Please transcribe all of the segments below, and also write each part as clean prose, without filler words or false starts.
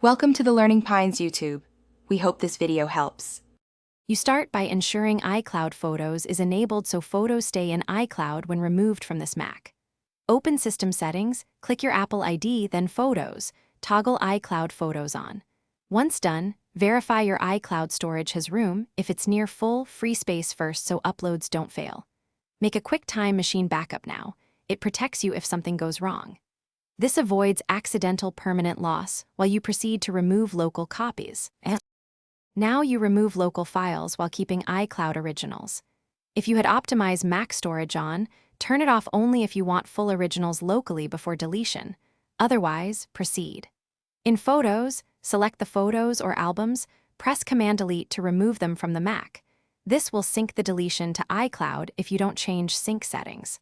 Welcome to the Learning Pines YouTube. We hope this video helps. You start by ensuring iCloud Photos is enabled so photos stay in iCloud when removed from this Mac. Open System Settings, click your Apple ID, then Photos, toggle iCloud Photos on. Once done, verify your iCloud storage has room if it's near full, free space first so uploads don't fail. Make a QuickTime machine backup now. It protects you if something goes wrong. This avoids accidental permanent loss while you proceed to remove local copies. Now you remove local files while keeping iCloud originals. If you had optimized Mac storage on, turn it off only if you want full originals locally before deletion. Otherwise, proceed. In Photos, select the photos or albums, press Command-Delete to remove them from the Mac. This will sync the deletion to iCloud if you don't change sync settings.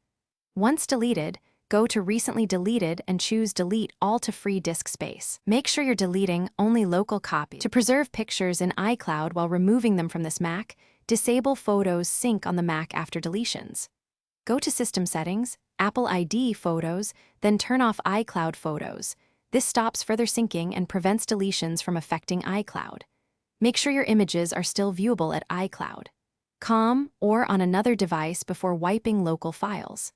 Once deleted, go to Recently Deleted and choose Delete All to free disk space. Make sure you're deleting only local copies. To preserve pictures in iCloud while removing them from this Mac, disable Photos Sync on the Mac after deletions. Go to System Settings, Apple ID Photos, then turn off iCloud Photos. This stops further syncing and prevents deletions from affecting iCloud. Make sure your images are still viewable at iCloud.com or on another device before wiping local files.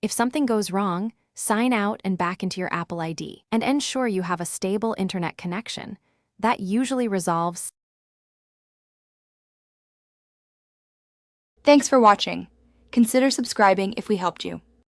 If something goes wrong, sign out and back into your Apple ID, and ensure you have a stable internet connection. That usually resolves. Thanks for watching. Consider subscribing if we helped you.